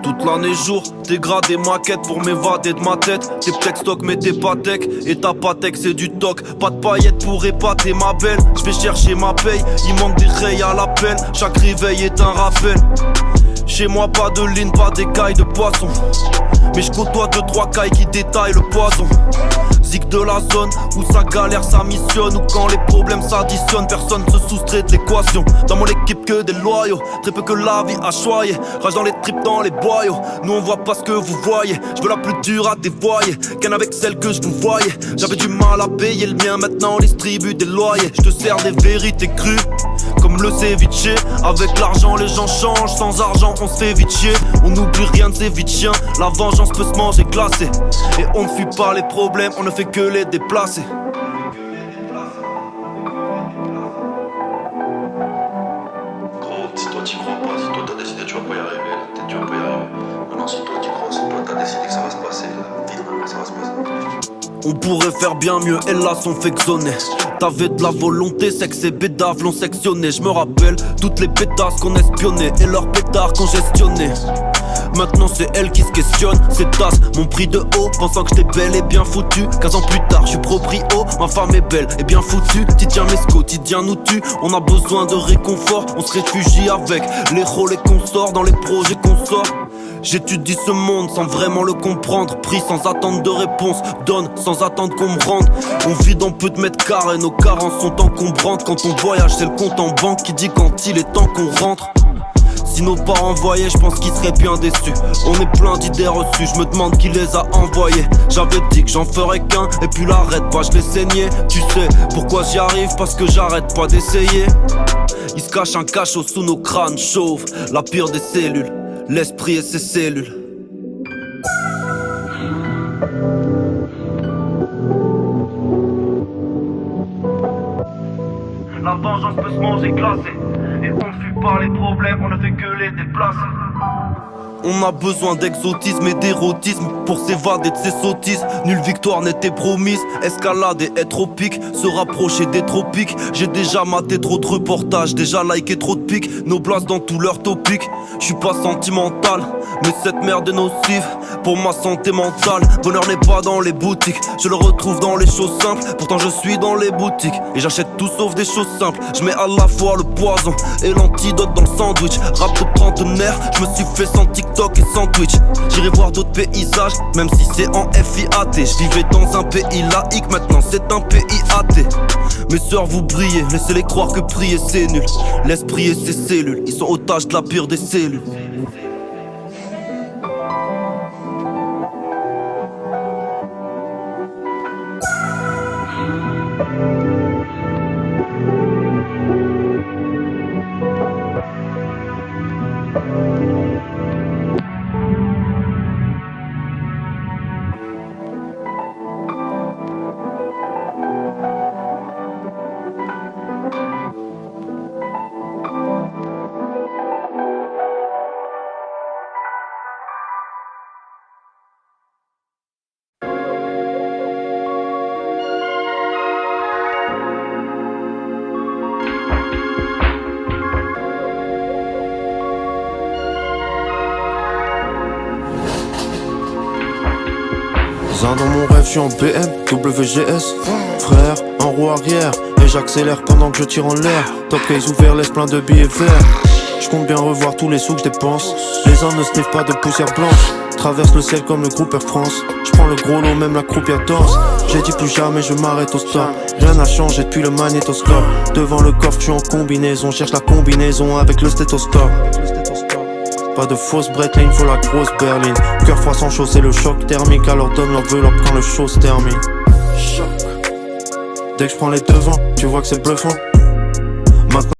toute l'année jour, dégradé maquette pour m'évader de ma tête. T'es peut-être stock mais t'es pas tech, et ta patek c'est du toc. Pas de paillettes pour épater ma belle. J'vais chercher ma paye, il manque des rayes à l'appel. Chaque réveil est un rappel. Chez moi pas de ligne, pas d'écailles de poisson. Mais je côtoie 2-3 cailles qui détaillent le poison. Zig de la zone où ça galère, ça missionne. Ou quand les problèmes s'additionnent, personne se soustrait de l'équation. Dans mon équipe que des loyaux, très peu que la vie a choyé. Rage dans les tripes, dans les boyaux. Nous on voit pas ce que vous voyez. Je veux la plus dure à dévoyer qu'un avec celle que je vous voyais. J'avais du mal à payer le mien, maintenant on distribue des loyers. Je te sers des vérités crues comme le ceviche. Avec l'argent les gens changent, sans argent on se fait vite chier. On n'oublie rien de ces vides chiens. La vengeance peut se manger glacée. Et on ne fuit pas les problèmes, on ne fait que les déplacer. Gros, si toi t'y crois pas, si toi t'as décidé tu vas pas y arriver, peut-être tu vas pas y arriver. Maintenant si toi t'y crois, si toi t'as décidé que ça va se passer, vite ça va se passer. On pourrait faire bien mieux, et là sont fexonnés. T'avais de la volonté, sexe et bédave l'ont sectionné. Je me rappelle toutes les pétasses qu'on espionnait et leurs pétards qu'on gestionnait. Maintenant c'est elle qui se questionne, c'est tasse mon prix de haut, pensant que j'étais belle et bien foutue. 15 ans plus tard, je suis proprio, ma femme est belle et bien foutue. Quotidien mes quotidiens nous tue, on a besoin de réconfort. On se réfugie avec les rôles et consorts dans les projets qu'on sort. J'étudie ce monde sans vraiment le comprendre. Pris sans attendre de réponse, donne sans attendre qu'on me rende. On vit dans peu de mètres carrés, nos carences sont encombrantes. Quand on voyage c'est le compte en banque qui dit quand il est temps qu'on rentre. Si nos parents voyaient, je pense qu'ils seraient bien déçus. On est plein d'idées reçues, je me demande qui les a envoyées. J'avais dit que j'en ferais qu'un, et puis l'arrête pas, je l'ai saigné. Tu sais pourquoi j'y arrive, parce que j'arrête pas d'essayer. Il se cache un cachot sous nos crânes chauves, la pire des cellules, l'esprit et ses cellules. La vengeance peut se manger glacée. Et on ne fuit pas les problèmes, on ne fait que les déplacer. On a besoin d'exotisme et d'érotisme pour s'évader de ces sottises. Nulle victoire n'était promise, escalader, être tropique, se rapprocher des tropiques. J'ai déjà maté trop de reportages, déjà liké trop de pics. Nos places dans tous leurs topics. Je suis pas sentimental, mais cette merde est nocive pour ma santé mentale. Bonheur n'est pas dans les boutiques, je le retrouve dans les choses simples. Pourtant je suis dans les boutiques et j'achète tout sauf des choses simples. Je mets à la fois le poison et l'antidote dans le sandwich. Rap de trentenaire, je me suis fait sans TikTok et sans Twitch. J'irai voir d'autres paysages, même si c'est en FIAT. Je vivais dans un pays laïque, maintenant c'est un pays athée. Mes sœurs vous brillez, laissez-les croire que prier c'est nul. L'esprit et ses cellules, ils sont otages de la pire des cellules. Dans mon rêve, je suis en BM, WGS. Frère, en roue arrière. Et j'accélère pendant que je tire en l'air. Top case ouvert, laisse plein de billets verts. Je compte bien revoir tous les sous que je dépense. Les uns ne sniffent pas de poussière blanche. Traverse le ciel comme le groupe Air France. Je prends le gros lot, même la croupière danse. J'ai dit plus jamais, je m'arrête au stop. Rien n'a changé depuis le magnétoscope. Devant le coffre, je suis en combinaison. Cherche la combinaison avec le stéthoscope. Pas de fausse brette, là il me faut la grosse berline. Cœur froid sans chaud, c'est le choc thermique. Alors donne l'enveloppe quand le show se termine. Dès que je prends les devants, tu vois que c'est bluffant.